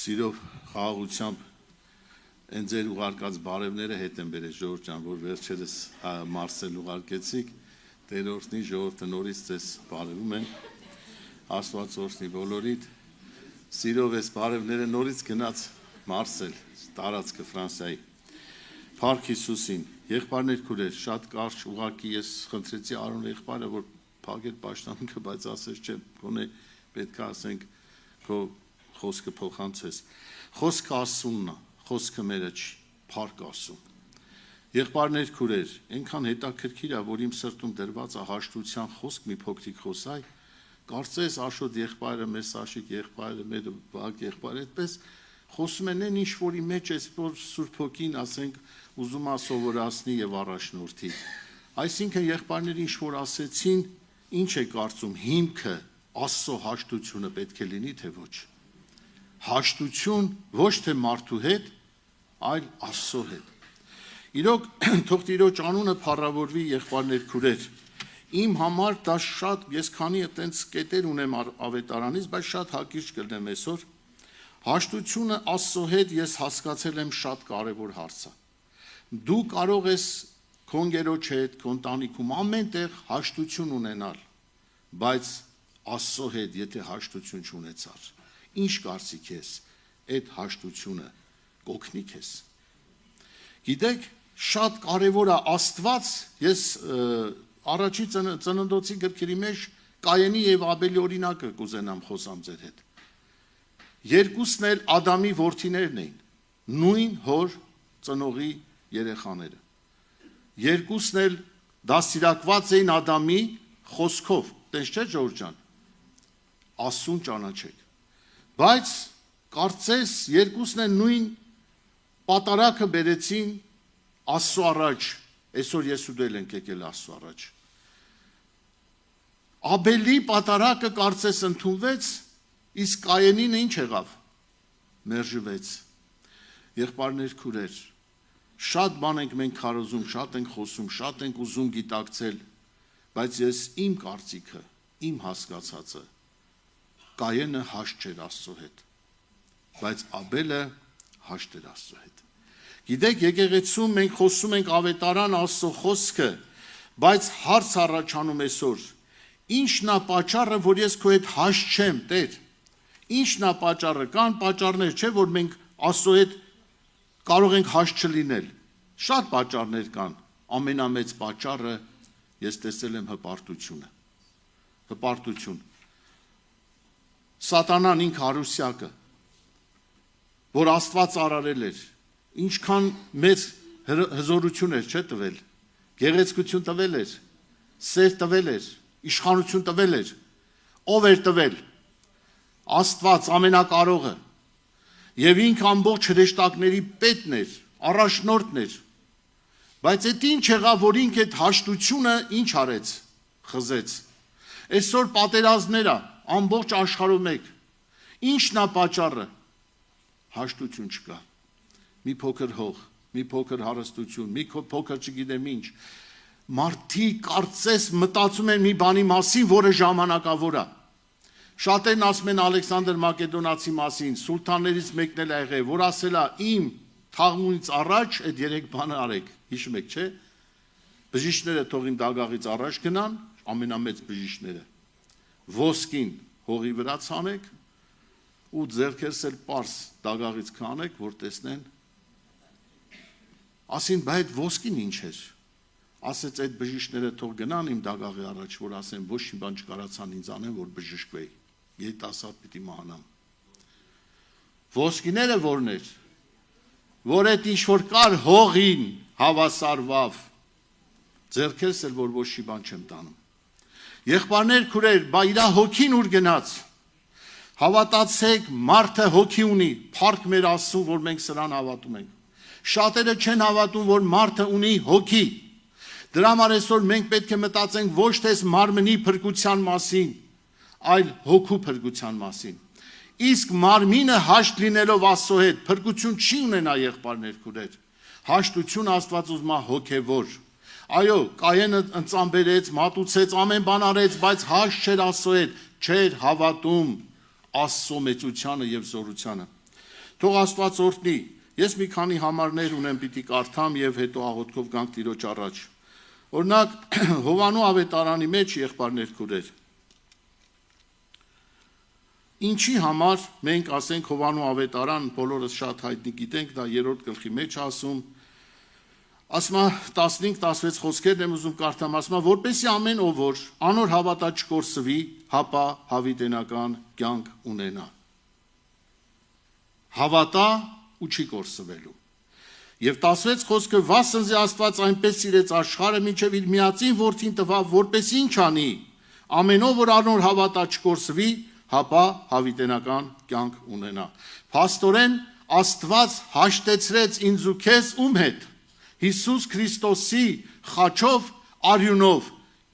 Սիրով խաղաղությամբ այն ձեր ուղարկած բարևները հետ են բերել ժողովուրդ ջան, որ վերջերս Մարսել ուղարկեցիք, Տեր օրհնի, ժողովուրդը նորից ձեզ բարևում են, Աստված օրհնի բոլորիդ, սիրով այս բարևները նորից գնաց Մարսել, տարածքը Ֆրանսիայի, Փառք Հիսուսին, եղբայրներ քուրեր, շատ կարճ ուղղակի ես խնդրեցի Արոն եղբայրը, որ փակեր պաշտամունքը, բայց ասեց չէ, գոնե պետք է ասենք քո խոսքը փոխանցես։ Խոսքը Աստծունն է, խոսքը մերը չի, փառք Աստծուն։ Եղբայրներ քուրեր, այնքան հետաքրքիր է, որ իմ սրտում դրված է հաշտության խոսք մի փոքրիկ խոսայ, կարծես Աշոտ եղբայրը, մեր Սաշիկ եղբայրը, մեր Վահագ եղբայրը, այդպես խոսում են այն ինչ որի մեջ էս որ Սուրբ Հոգին, ասենք, ուզում է սովորացնի եւ առաջնորդի։ Այսինքն եղբայրները ինչ որ ասեցին, ինչ է կարծում, հիմքը Աստծո հաշտությունը պետք է լինի, թե ոչ։ Հաշտություն ոչ թե մարդու հետ, այլ Աստծո հետ։ Իրոք թող Տիրոջ անունը փառավորվի եղբայրներ քուրեր։ Իմ համար դա շատ, ես քանի այտենց կետեր ունեմ ավետարանից, բայց շատ հակիրճ կլնեմ այսօր։ Հաշտությունը Աստծո հետ ես հասկացել եմ շատ կարևոր հարց է։ Դու կարող ես քո ընկերոջ հետ, քո ընտանիքում ամենտեղ հաշտություն ունենալ, բայց Աստծո հետ եթե հաշտություն չունեցար, ինչ կարծիք ես, այդ հաշտությունը կօգնի քեզ։ Գիտեք, շատ կարևոր է Աստված, ես առաջի ծննդոցի գրքերի մեջ Կայենի եւ Աբելի օրինակը կուզենամ խոսամ ձեր հետ։ Երկուսն էլ Ադամի որդիներն էին, նույն հոր ծնողի երեխաները։ Երկուսն էլ դաստիարակված էին Ադամի խոսքով, տես չէ Ժորժ ջան, Աստծուն ճանաչեք։ Բայց կարծես երկուսն էլ նույն պատարակը բերեցին Աստծո առաջ, այսօր ես ու դու ենք եկել Աստծո առաջ։ Աբելի պատարակը կարծես ընդունվեց, իսկ Կայենին ինչ եղավ։ Մերժվեց։ Եղբայրներ քուրեր, շատ բան ենք մենք քարոզում, շատ ենք խոսում, շատ ենք ուզում գիտակցել, բայց ես իմ կարծիքը, իմ հասկացածը, Կայենը հաշտ չէր Աստծո հետ, բայց Աբելը հաշտ էր Աստծո հետ։ Գիտեք, եկեղեցում մենք խոսում ենք ավետարան Աստծո խոսքը, բայց հարց առաջանում այսօր, ի՞նչն է պատճառը, որ ես քո հետ հաշտ չեմ, Տեր։ Ի՞նչն է պատճառը, կան պատճառներ, չէ՞ որ մենք Աստծո հետ կարող ենք հաշտ չլինել։ Շատ պատճառներ կան, ամենամեծ պատճառը ես տեսել եմ հպարտությունը։ Հպարտություն։ Սատանան ինքը հարուսյակը, որ Աստված արարել էր, ինչքան մեծ հզորություն էր, չէ՞ տվել, գեղեցկություն տվել էր, սեր տվել էր, իշխանություն տվել էր, ով էր տվել, Աստված ամենակարողը, եւ ինքը ամբողջ հրեշտակների պետն էր, առաջնորդն էր, բայց այդ ինչ եղավ, որ ինքը այդ հաշտությունը ինչ արեց, խզեց։ Այսօր պատերազմները ամբողջ աշխարհում եք, ինչն է պատճառը, հաշտություն չկա, մի փոքր հող, մի փոքր հարստություն, մի փոքր չգիտեմ ինչ, մարդիկ կարծես մտածում են մի բանի մասին, որը ժամանակավոր է։ Շատերն ասում են Ալեքսանդր Մակեդոնացի մասին, սուլթաններից մեկն էլ ա եղել, որ ասել է իմ թաղումից առաջ այդ երեք բանը արեք, հիշում եք, չէ՞։ Բժիշկները թող իմ դագաղից առաջ գնան, ամենամեծ բժիշկները։ Ոսկին հողի վրա ցանեք ու ձեռքերս էլ պարս դագաղից քանեք, որ տեսնեն։ Ասին, բայց այդ ոսկին ինչ էր։ Ասեց այդ բժիշկները թող գնան իմ դագաղի առաջ, որ ասեն ոչ մի բան չկարացան ինձ անեն, որ բժշկվեի։ Երիտասարդ պիտի մահանամ։ Ոսկիները որն էր, որ այդ ինչ որ կար հողին հավասարվավ, ձեռքերս էլ որ ոչ մի բան չեմ տանում։ Եղբայրներ քուրեր, բա իրա հոգին ուր գնաց։ Հավատացեք, մարդը հոգի ունի, փառք մեր Աստծուն, որ մենք սրան հավատում ենք։ Շատերը չեն հավատում, որ մարդը ունի հոգի։ Դրա համար այսօր մենք պետք է մտածենք ոչ թե մարմնի փրկության մասին, այլ հոգու փրկության մասին։ Իսկ մարմինը հաշտ լինելով Աստծո հետ, փրկություն չի ունենա եղբայրներ քուրեր։ Հաշտություն Աստված ուզում է հոգևոր։ Այո, Կայենը ընծամբերեց, մատուցեց, ամեն բան արեց, բայց հաշտ չէր Աստծո հետ, չէր հավատում Աստծո մեծությանը եւ զորությանը։ Թող Աստված օրհնի։ Ես մի քանի համարներ ունեմ պիտի կարդամ եւ հետո աղոթքով գանք Տիրոջ առաջ։ Օրինակ Հովանու ավետարանի մեջ եղբայրներ քուրեր։ Ինչի համար մենք ասենք Հովանու ավետարան բոլորս շատ հայտնի գիտենք, դա 3-րդ գլխի մեջ ասում, ասում 15-16 խոսքերն եմ ուզում կարդամ, ասում որպեսզի ամեն ով որ անոր հավատա չկորսվի, հապա հավիտենական կյանք ունենա։ Հավատա ու չի կորսվելու։ Եվ 16 խոսքը վասնզի Աստված այնպես սիրեց աշխարհը, մինչև իր միածին որդին տվավ, որպես ինչ անի, ամենով որ անոր հավատա չկորսվի, հապա հավիտենական կյանք ունենա։ Փաստորեն Աստված հաշտեցրեց ինձ ու քեզ ում հետ։ Հիսուս Քրիստոսի խաչով արյունով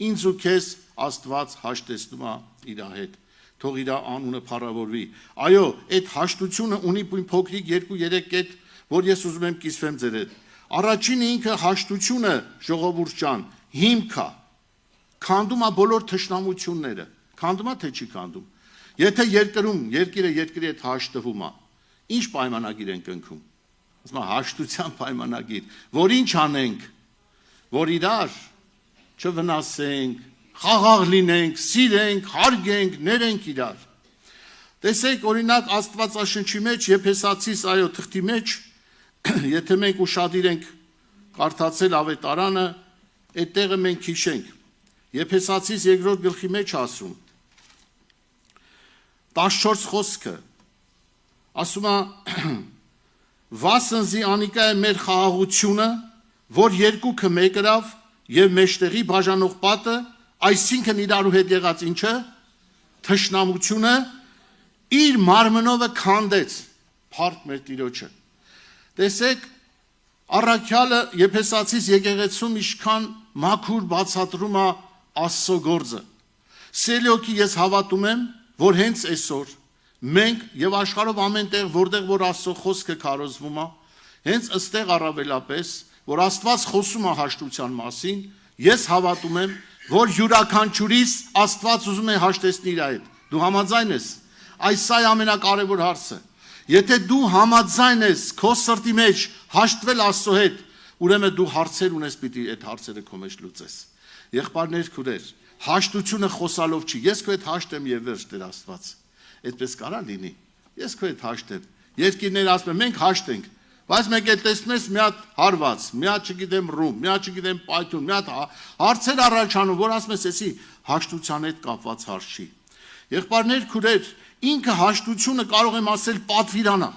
ինձ ու քեզ Աստված հաշտեցնում է իր հետ։ Թող իր անունը փառավորվի։ Այո, այդ հաշտությունը ունի փոքրիկ 2-3 կետ, որ ես ուզում եմ կիսվեմ ձեր հետ։ Առաջինը ինքը հաշտությունը, ժողովուրդ ջան, հիմք է։ Քանդում է բոլոր թշնամությունները։ Քանդում է թե չի քանդում։ Եթե երկիրը երկրի հետ հաշտվում է, ինչ պայմանագիր ենք ընկնում։ Ասում եմ հաշտության պայմանագիր, որ ինչ անենք, որ իրար չվնասենք, խաղաղ լինենք, սիրենք, հարգենք, ներենք իրար։ Տեսեք, օրինակ Աստվածաշնչի մեջ Եփեսացիս այո թղթի մեջ, եթե մենք ուշադիր ենք կարդացել ավետարանը, այդ տեղը մենք հիշենք։ Եփեսացիս 2-րդ գլխի մեջ ասում 14 խոսքը ասում է վասնզի անիկա է մեր խաղաղությունը, որ երկուքը մեկրավ եւ մեջտեղի բաժանող պատը, այսինքն իրարու հետ եղած ինչը թշնամությունը իր մարմնովը քանդեց, փառք մեր Տիրոջը։ Տեսեք, առաքյալը Եփեսացիս եկեղեցում ինչքան մաքուր բացատրում է Աստծո գործը։ Սելյոկի ես հավատում եմ, որ հենց այսօր մենք եւ աշխարհով ամեն տեղ, որտեղ որ Աստծո խոսքը քարոզվում է, հենց ըստեղ առավելապես, որ Աստված խոսում է հաշտության մասին, ես հավատում եմ, որ յուրաքանչյուրիս Աստված ուզում է հաշտեցնել իր հետ։ Դու համաձայն ես։ Այս է ամենակարևոր հարցը։ Եթե դու համաձայն ես քո սրտի մեջ հաշտվել Աստծո հետ, ուրեմն դու հարցեր ունես, պիտի այդ հարցերը քո մեջ լուծես։ Եղբայրներ, քուրեր, հաշտությունը խոսալով չի։ Ես քո հետ հաշտեմ եւ վերջ Տեր Աստված։ Այդպես կարա լինի։ Ես քո հետ հաշտեմ։ Երկիրներ ասում են, մենք հաշտենք, բայց մեկ էլ տեսնում ես մի հատ հարված, մի հատ չգիտեմ ռում, մի հատ չգիտեմ պայթուն, մի հատ հարցեր առաջանում, որ ասում ես, էսի հաշտության հետ կապված հարց չի։ Եղբայրներ, քուրեր, ինքը հաշտությունը կարող եմ ասել պատվիրանա։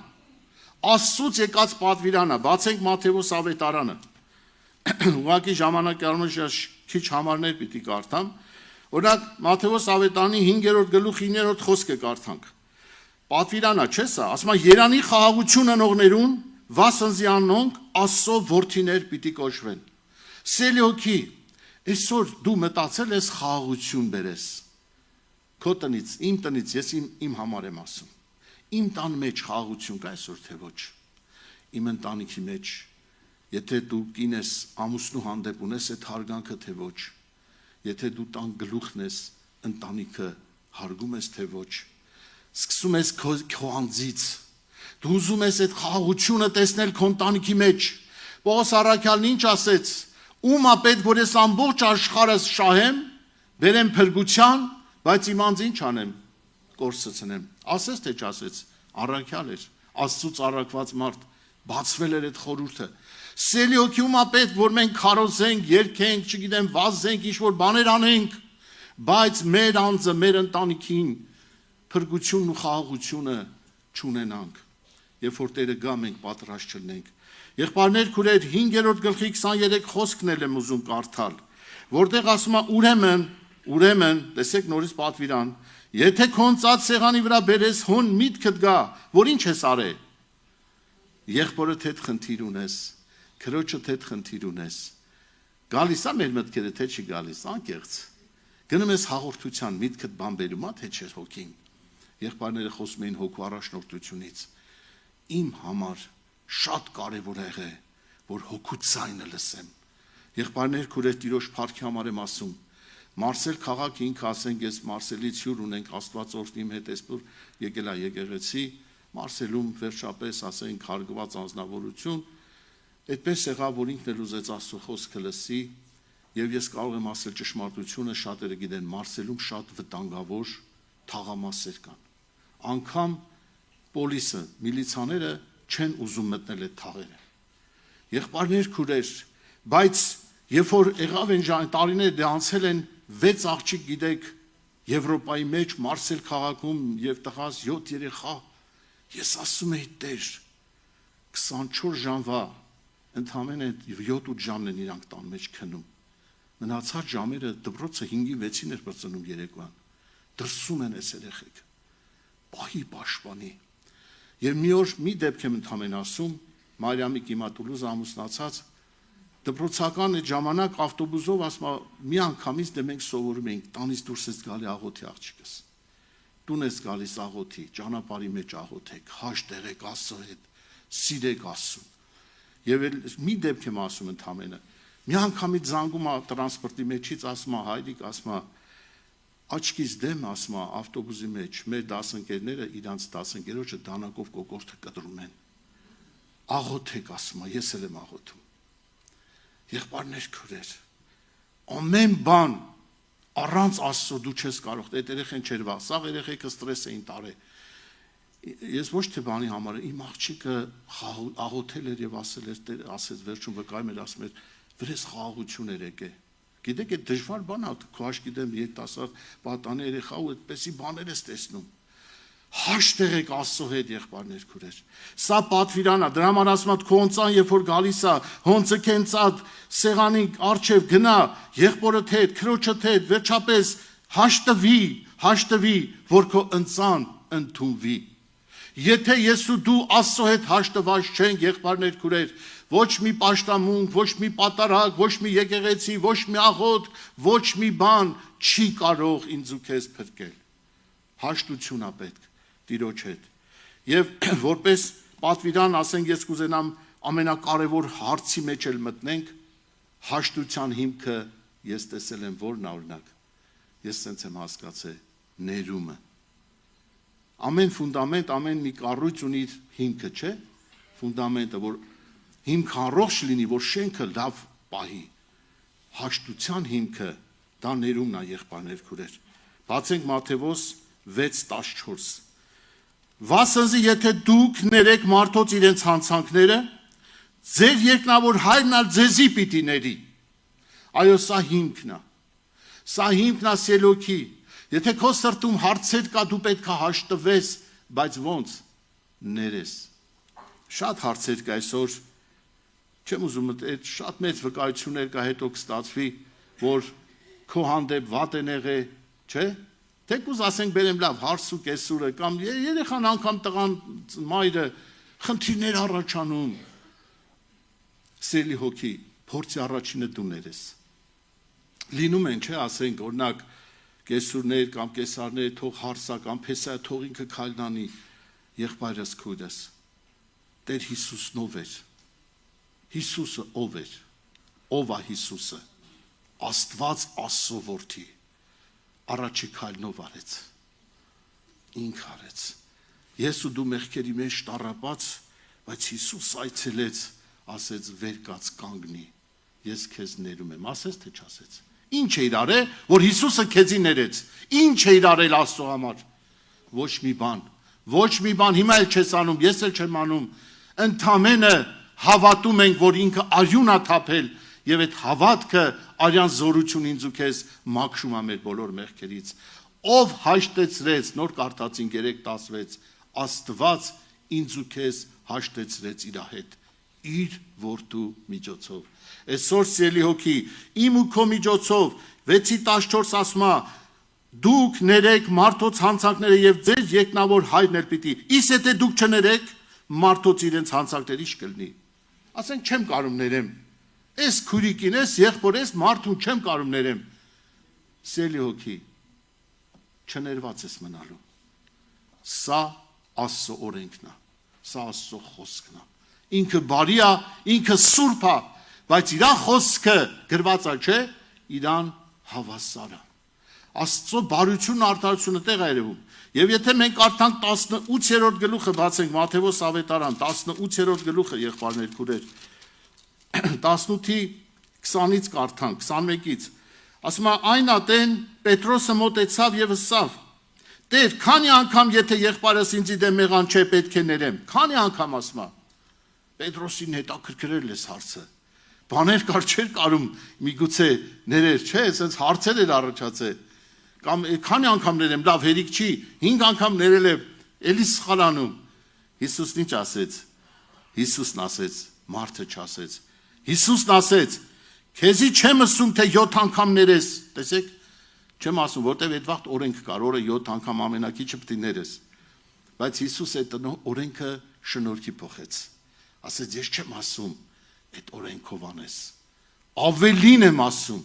Աստծուց եկած պատվիրանա, բացենք Մատթեոս ավետարանը։ Ուղղակի ժամանակի առումով քիչ համարներ պիտի կարդամ։ Օրինակ Մատթեոս ավետարանի 5-րդ գլուխ 9-րդ խոսքը կարդանք։ Պատվիրանա չէ՞ սա, ասում է Երանի խաղաղություն ընողներուն վասնզի անոնք Աստծո որդիներ պիտի կոչվեն։ Սելյոկի, այսօր դու մտածել ես խաղաղություն բերես։ Քո տնից, իմ տնից, ես իմ համար եմ ասում։ Իմ տան մեջ խաղաղություն կա այսօր թե ոչ։ Իմ ընտանիքի մեջ, եթե դու կին ես, ամուսնու հանդեպ ունես այդ հարգանքը թե ոչ։ Եթե դու տան գլուխն ես, ընտանիքը հարգում ես թե ոչ։ Սկսում ես քո անձից։ Դու ուզում ես այդ խաղաղությունը տեսնել քո ընտանիքի մեջ։ Պողոս առաքյալն ինչ ասեց. Ում է պետք որ ես ամբողջ աշխարհը շահեմ, բերեմ փրկության, բայց իմ անձ ինչ անեմ, կորսցնեմ։ Ասես թե չասեց, առաքյալ էր, Աստծուց առաքված մարդ, բացվել էր այդ խորհուրդը։ Սելյոկի ում է պետք որ մենք քարոզենք, երգենք, չգիտեմ, վազենք, ինչ-որ բաներ անենք, բայց մեր անձը, մեր ընտանիքին փրկությունն ու խաղաղությունը չունենանք։ Երբ որ Տերը գա, մենք պատրաստ չլինենք։ Եղբայրներ, քուրեր, 5-րդ գլխի 23 խոսքն եմ ուզում կարդալ, որտեղ ասում է ուրեմն, տեսեք նորից պատվիրան, եթե քոնցած սեղանի վրա բերես հոն միտքդ գա, որ ինչ ես արել։ Եղբորդ հետ խնդիր ունես, քրոջդ հետ խնդիր ունես։ Գալիս է մեր մտքերը, թե չի գալիս, անկեղծ։ Գնում ես հաղորդության, միտքդ բան բերում է, թե չէ հոգին։ Եղբայրները խոսում էին հոգու առաջնորդությունից։ Իմ համար շատ կարևոր է, որ հոգու ձայնը լսեմ։ Եղբայրներ, քուրեր, Տիրոջ փառքի համար եմ ասում։ Մարսել քաղաքը ինքը ասենք, ես Մարսելից հյուր ունենք, Աստված օրհնի իմ հետ այսօր եկել է եկեղեցի, Մարսելում վերջապես ասենք հարգված անձնավորություն, այդպես եղավ, որ ինքն էլ ուզեց Աստծո խոսքը լսի, եւ ես կարող եմ ասել ճշմարտությունը, շատերը գիտեն, Մարսելում շատ վտանգավոր թաղամասեր կան։ Անկամ պոլիսը, միլիցաները չեն ուզում մտնել այդ թաղերը։ Եղբայրներ, քուրեր, բայց երբ որ եղավ այն տարիները անցել են 6 աղջիկ, գիտեք, Եվրոպայի մեջ Մարսել քաղաքում եւ տղաս 7 երեխա, ես ասում եի Տեր, 24 ժամվա ընդամենը 7-8 ժամն են իրանք տան մեջ քնում։ Մնացած ժամերը դպրոցը 5-ին 6-ին էր բծնում երեկոյան։ Դրսում են այս երեխեք։ Պահի պաշտպանի։ Եվ մի օր մի դեպք եմ ընդամենը ասում, Մարիամի Կիմատուլուզ ամուսնացած դպրոցական այդ ժամանակ ավտոբուսով ասում մի անգամից դե մենք սովորում էինք տանից դուրս ես գալի աղոթի աղջիկս։ Տուն ես գալիս աղոթի, ճանապարհի մեջ աղոթեք, հաշտ եղեք Աստծո հետ, սիրեք Աստծուն։ Եվ մի դեպք եմ ասում ընդամենը։ Մի անգամից զանգում է տրանսպորտի մեջից, ասում է հայրիկ, ասում է աչքից դեմ, ասում է ավտոբուսի մեջ մեր դասընկերները իրանց դասընկերոջը դանակով կոկորդը կտրում են։ Աղոթեք, ասում է, ես էլ եմ աղոթում։ Եղբայրներ, քուրեր, ամեն բան առանց Աստծո դու չես կարող, այդ երեխեն չէր վախ, սաղ երեխեքը ստրես էին տարել։ Ես ոչ թե բանի համար, իմ աղջիկը աղոթել էր եւ ասել էր, ասեց վերջում վկայում էր, ասում էր, վրես խաղաղություն էր եկե։ Գիտեք, այդ դժվար բան է, քո աշկիդեմ երիտասարդ պատանի երեխա ու այդպեսի բաներ ես տեսնում։ Հաշտ եղեք Աստծո հետ, եղբայրներ, քուրեր։ Սա պատվիրան է, դրա համար ասում եմ, քո օնցան երբ որ գալիս է, հոնցը քենցած սեղանի առջև գնա, եղբորդ հետ, քրոջդ հետ, վերջապես հաշտվի, որ քո ընծան ընդունվի։ Եթե ես ու դու Աստծո հետ հաշտված չենք, եղբայրներ, քուրեր, ոչ մի պաշտամունք, ոչ մի պատարակ, ոչ մի եկեղեցի, ոչ մի աղոթք, ոչ մի բան չի կարող ինձ ու քեզ փրկել։ Հաշտություն է պետք Տիրոջ հետ։ Եվ որպես պատվիրան, ասենք, ես կուզենամ ամենակարևոր հարցի մեջ էլ մտնենք, հաշտության հիմքը ես տեսել եմ որն օրինակ։ Ես sense եմ հասկացել ներումը։ Ամեն ֆունդամենտ, ամեն մի կառույց ունի իր հիմքը, չէ՞։ Ֆունդամենտը, որ հիմք առողջ լինի, որ շենքը լավ պահի։ Հաշտության հիմքը դա ներումն է, եղբայրներ, քուրեր։ Բացենք Մատթեոս 6:14։ Վասնզի եթե դուք ներեք մարդոց իրենց հանցանքները, ձեր երկնավոր հայրն ալ ձեզի պիտի ների։ Այո, սա հիմքն է։ Սա հիմքն է սելոքի։ Եթե քո սրտում հարցեր կա, դու պետք է հաշտվես, բայց ոնց ներես։ Շատ հարցեր կա այսօր, չեմ ուզում այդ շատ մեծ վկայություններ կա, հետո կստացվի, որ քո հանդեպ վատ են եղել, չէ՞։ Թեկուզ ասենք բերեմ լավ հարս ու կեսուրը կամ երեխան անգամ տղան մայրը խնդիրներ առաջանում։ Սիրելի հոգի, փորձի առաջինը դու ներես։ Լինում են, չէ, ասենք օրինակ կեսուրներ կամ կեսարներ, թող հարսա կամ փեսա, թող ինքը քայլանի, եղբայրս քույրս։ Տեր Հիսուսն ով էր։ Հիսուսը ով էր։ Ով է Հիսուսը։ Աստված Աստծո որդի։ Առաջի քայլնով արեց, ինք արեց, ես ու դու մեղքերի մեջ տառապած, բայց Հիսուս այցելեց, ասեց վեր կաց կանգնի, ես քեզ ներում եմ, ասեց թե չասեց, ինչ է իրարել, որ Հիսուսը քեզի ներեց, ինչ է իրարել Աստծո համար, ոչ մի բան, հիմա էլ չես անում, ես էլ չեմ անում, ընդամենը հավատում ենք, որ ինքը արյուն է թափել, եւ այդ հավատքը արյան զորություն ինձ ու քեզ մաքրում է մեր բոլոր մեղքերից։ Ով հաշտեցրեց, նոր կարդացին 3:16, Աստված ինձ ու քեզ հաշտեցրեց իր հետ, իր որդու միջոցով։ Այսօր սիրելի հոգի, իմ ու քո միջոցով 6:14 ասում է, դուք ներեք մարդոց հանցանքները եւ ձեր երկնավոր հայրն էլ պիտի։ Իսկ եթե դուք չներեք մարդոց իրենց հանցանքները, ի՞նչ կլինի։ Ասենք չեմ կարող ներեմ։ Այս քուրիկին, այս եղբոր, այս մարդուն չեմ կարող ներեմ։ Սիրելի հոգի, չներված ես մնալու։ Սա Աստծո օրենքն է, սա Աստծո խոսքն է։ Ինքը բարի է, ինքը սուրբ է, բայց իր խոսքը գրված է, չէ, իրան հավասար է։ Աստծո բարությունն արդարությունը տեղ է երևում։ Եվ եթե մենք արդեն 18-րդ գլուխը բացենք Մատթեոս ավետարան, 18-րդ գլուխը եղբայրներ քուրեր, 18-ի 20-ից կարդանք, 21-ից, ասում է այն ատեն Պետրոսը մոտեցավ եւ ասավ. Տեր, քանի անգամ եթե եղբայրս ինձի դեմ մեղան չէ պետք է ներեմ, քանի անգամ ասում է։ Պետրոսին հետաքրքրել էս հարցը։ Բաներ կար չէր կարում միգուցե ներեր, չէ, ասենց հարցեր էր առաջացել։ Կամ քանի անգամ ներեմ, լավ հերիք չի, 5 անգամ ներել է, էլի սխալանում։ Հիսուսն ինչ ասեց։ Հիսուսն ասեց, մարդը չասեց։ Հիսուսն ասեց, քեզի չեմ ասում թե 7 անգամ ներես։ Տեսեք, չեմ ասում, որտեվ այդ վաղ օրենք կար, օրը 7 անգամ ամենակիչը պետք է ներես։ Բայց Հիսուս այդ օրենքը շնորհքի փոխեց։ Ասեց, ես չեմ ասում, այդ օրենքով անես։ Ավելին եմ ասում։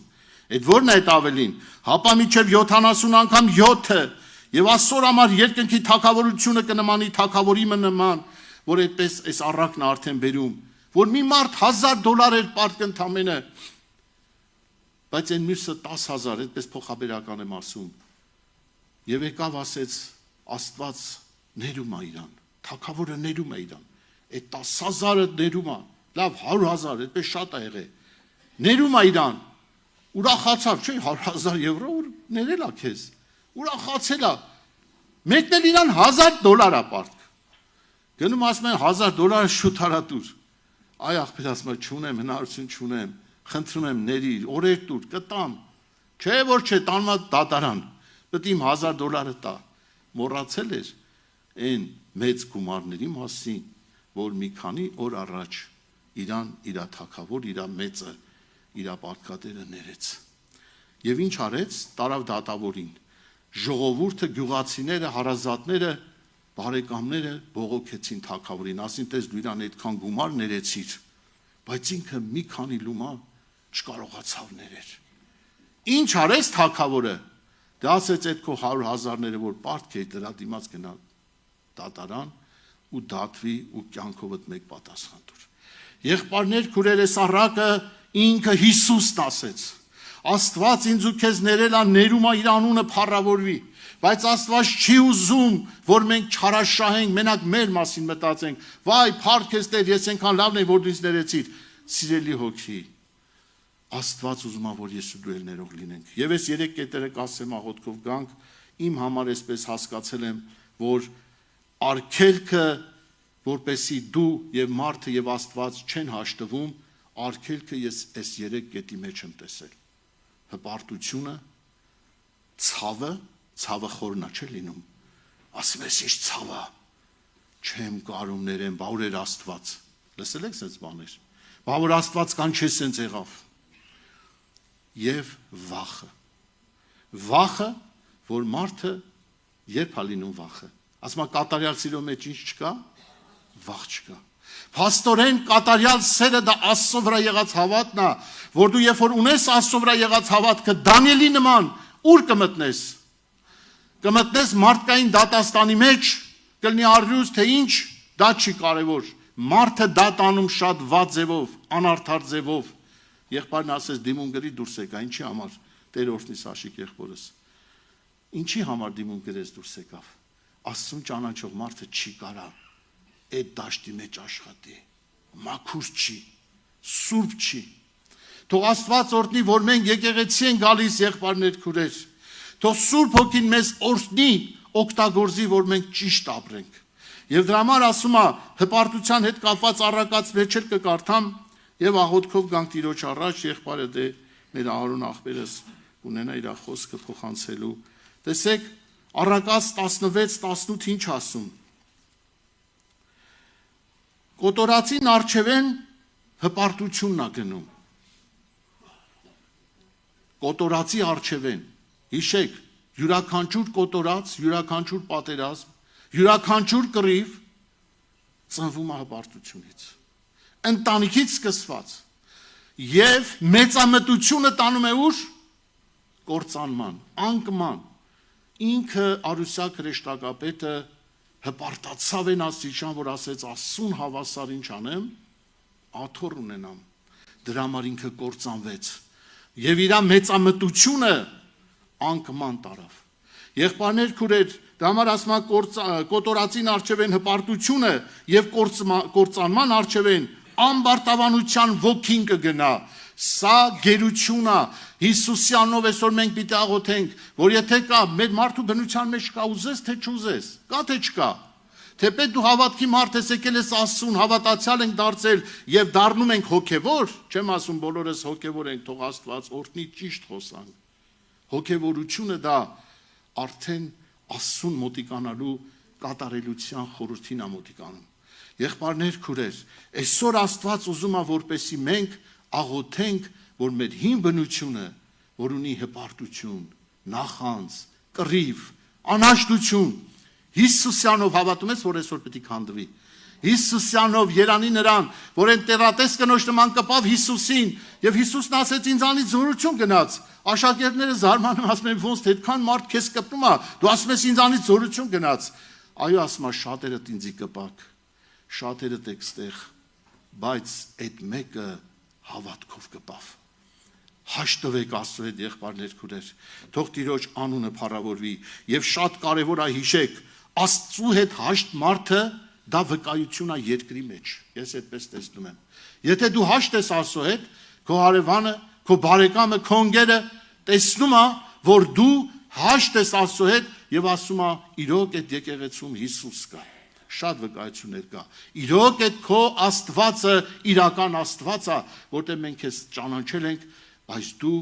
Այդ ո՞րն է այդ ավելին։ Հապա մինչև 70 անգամ 7-ը եւ Աստծո համար երկնքի թագավորությունը կնմանի թագավորի նման, որ այդպես այս առակն արդեն բերում, որ մի մարդ $1000 էր պարտք ընդամենը, բայց այն մյուսը 10,000, այդպես փոխաբերական եմ ասում։ Եվ եկավ ասեց, Աստված ներում է իրան, թագավորը ներում է իրան, այդ 10,000-ը ներում է, լավ 100,000, այդպես շատ է եղել, ներում է իրան, ուրախացավ, չէ, 100,000 եվրո որ ներել է քեզ, ուրախացել է, մեկն էլ իրան $1,000 է պարտք, գնում ասում են $1,000 շուտ հարատուր, այ աղբեր ասում է չունեմ, հնարություն չունեմ, խնդրում եմ ներիր, օրեր տուր, կտամ, չէ որ չէ, տանում է դատարան, պետք իմ $1,000 տա, մոռացել էր այն մեծ գումարների մասին, որ մի քանի օր առաջ իրան իր թագավոր, իր մեծը, իր պարտքատերը ներեց։ Եվ ինչ արեց, տարավ դատավորին, ժողովուրդը, գյուղացիները, հարազատները, բարեկամները բողոքեցին թագավորին, ասին տես դու իրան այդքան գումար ներեցիր, բայց ինքը մի քանի լումա չկարողացավ ներեր։ Ինչ արեց թագավորը, դա ասեց այդ քո 100,000-ները, որ պարտք է դրա դիմաց գնա դատարան ու դատվի ու կյանքովդ մեկ պատասխան տուր։ Եղբայրներ, քուրեր, այս առակը ինքը Հիսուսն ասեց։ Աստված ինձ ու քեզ ներել է, ներում է իր անունը փառավորվի, բայց Աստված չի ուզում, որ մենք չարաշահենք, մենակ մեր մասին մտածենք։ Վայ, փառք ես Տեր, ես այնքան լավն եմ, որ դու ինձ ներեցիր։ Սիրելի հոգի, Աստված ուզում է, որ ես ու դու էլ ներող լինենք։ Եվ այս 3 կետերը կասեմ աղոթքով գանք, իմ համար այսպես հասկացել եմ, որ արգելքը, որպեսի դու եւ մարդը եւ Աստված չեն հաշտվում, արգելքը ես այս 3 կետի մեջ եմ տեսել։ Հպարտությունը, ցավը խորնա չէ լինում։ Ասում ես ինչ ցավը, չեմ կարում ներեմ, բա ուր էր Աստված։ Լսել եք այս բաներ։ Բա որ Աստված կանչես սենց եղավ։ Եվ վախը, որ մարդը երբ է լինում վախը։ Ասում է կատարյալ սիրո մեջ ինչ չկա, վախ չկա։ Փաստորեն կատարյալ սերը դա Աստծո վրա եղած հավատն է, որ դու երբ որ ունես Աստծո վրա եղած հավատքը Դանիելի նման, ուր կմտնես։ Կմտնես մարդկային դատաստանի մեջ, կլինի առյուծ թե ինչ, դա չի կարևոր։ Մարդը դա տանում շատ վատ ձևով, անարդար ձևով։ Եղբայրն ասեց դիմում գրի դուրս եկա, ինչի համար, Տեր օրհնի Սաշիկ եղբորս։ Ինչի համար դիմում գրես դուրս եկավ։ Աստծուն ճանաչող մարդը չի կարա այդ դաշտի մեջ աշխատի, մաքուր չի, սուրբ չի։ Թող Աստված օրհնի, որ մենք եկեղեցի են գալիս եղբայրներ քուրեր։ Թող Սուրբ Հոգին մեզ օրհնի, օգտագործի, որ մենք ճիշտ ապրենք։ Եվ դրա համար ասում է, հպարտության հետ կապված առակած վերջել կկարդամ եւ աղոթքով գանք Տիրոջ առաջ, եղբայրը դե մեր Ահարոն աղբերս կունենա իր խոսքը փոխանցելու։ Տեսեք, առակած 16-18 ինչ ասում։ Կոտորածին արջևեն հպարտությունն է գնում։ Կոտորածի արջևեն, հիշեք, յուրաքանչյուր կոտորած, յուրաքանչյուր պատերազմ, յուրաքանչյուր կռիվ ծնվում է հպարտությունից։ Ընտանիքից սկսված եւ մեծամտությունը տանում է ուր կործանման, անկման։ Ինքը Արուսյակ հրեշտակապետը հպարտացավ են աստիճան, որ ասեց Աստծուն հավասար ինչ անեմ, աթոռ ունենամ։ Դրա համար ինքը կործանվեց։ Եվ իր մեծամտությունը անկման տարավ։ Եղբայրներ, քուրեր, դա համար ասма կոտորածին արջև են հպարտությունը եւ կործանման արջև են ամբարտավանության ոգին կգնա։ Սա գերություն է։ Հիսուսյանով այսօր մենք պիտի աղոթենք, որ եթե կա մեր մարդու բնության մեջ կա ուզես թե չուզես, կա թե չկա։ Թեպետ դու հավատքի մարդ ես, եկել ես Աստծուն, հավատացյալ ենք դարձել եւ դառնում ենք հոգեվոր, չեմ ասում բոլորս հոգեվոր ենք, թող Աստված օրհնի ճիշտ խոսանք։ Հոգեվորությունը դա արդեն Աստծուն մոտիկանալու կատարելության խորհրդին է մոտիկանում։ Եղբայրներ, քուրեր, այսօր Աստված ուզում է, որպեսզի մենք աղոթենք, որ մեր հին բնությունը, որ ունի հպարտություն, նախանձ, կռիվ, անհաշտություն, Հիսուսյանով հավատում ես, որ այսօր պետք է քանդվի։ Հիսուսյանով երանի նրան, որ այն տերատես կնոջ նման կպավ Հիսուսին, եւ Հիսուսն ասեց ինձանից զորություն գնաց։ Աշակերտները զարմանում ասում են, ոնց թե այդքան մարդ քեզ կպնում է, դու ասում ես ինձանից զորություն գնաց։ Այո, ասում է, շատերդ ինձի կպակ, շատերդ եք ստեղ, բայց այդ մեկը հավատքով կպավ։ Հաշտվեք Աստծո հետ, եղբայրներ, քուրեր, թող Տիրոջ անունը փառավորվի եւ շատ կարեւոր է հիշեք, Աստծո հետ հաշտ մարդը դա վկայություն է երկրի մեջ։ Ես այդպես տեսնում եմ։ Եթե դու հաշտ ես Աստծո հետ, քո հարևանը, քո բարեկամը, քո ընկերը տեսնում է, որ դու հաշտ ես Աստծո հետ եւ ասում է, իրոք այդ եկեղեցում Հիսուս կա։ Շատ վկայություններ կա։ Իրոք այդ քո Աստվածը իրական Աստված է, որտեղ մենք քեզ ճանաչել ենք, բայց դու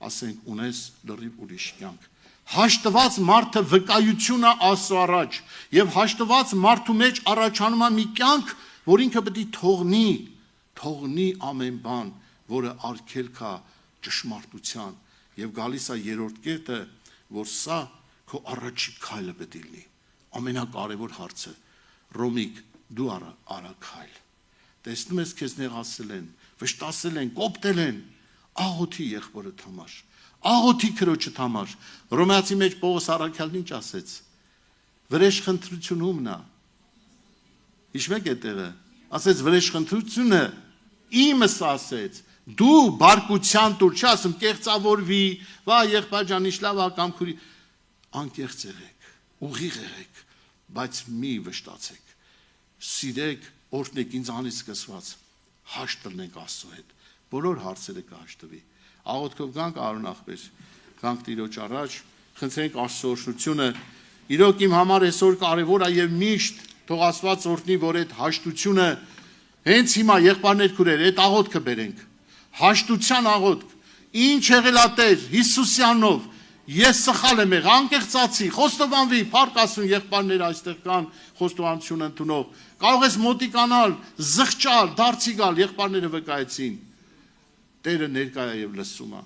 ասենք ունես լրիվ ուրիշ կյանք։ Հաշտված մարդը վկայություն է Աստծո առաջ եւ հաշտված մարդու մեջ առաջանում է մի կյանք, որ ինքը պետք է թողնի ամեն բան, որը արգելք է ճշմարտության եւ գալիս է երրորդ կետը, որ սա քո առաջի քայլը պետք է լինի։ Ամենակարևոր հարցը Ռոմիկ դու արա քայլ։ Տեսնում ես քեզ նեղացել են, վշտացել են, կոպտել են, աղոթի եղբորդ համար, աղոթի քրոջդ համար։ Հռոմեացի մեջ Պողոս առաքյալն ինչ ասեց։ Վրեժխնդրությունումն է։ Հիշում եք այդտեղը։ Ասեց վրեժխնդրությունը իմս ասեց։ Դու բարկության տուր, չասում կեղծավորվի, վա եղբայր ջան, ինչ լավ կամ քուրի, անկեղծ եղեք, ուղիղ եղեք, բայց մի վշտացեք։ Սիրեք, օրհնեք ինձանից սկսված, հաշտ տնենք Աստծո հետ։ Բոլոր հարցերը կհաշտվի։ Աղոթքով գանք Արոն աղբեր, գանք Տիրոջ առաջ, խնդրենք Աստծո օրհնությունը։ Իրոք իմ համար այսօր կարևոր է եւ միշտ թող Աստված օրհնի, որ այդ հաշտությունը հենց հիմա եղբայրներ քուրեր, այդ աղոթքը բերենք։ Հաշտության աղոթք։ Ինչ եղել է Տեր Հիսուսյանով։ Ես սխալ եմ եղել, անկեղծացի, խոստովանվի, փառք Աստծուն, եղբայրներ այստեղ կան խոստովանություն ընդունող։ Կարող ես մոտիկանալ, զղջալ, դարձի գալ, եղբայրները վկայեցին։ Տերը ներկա է եւ լսում է։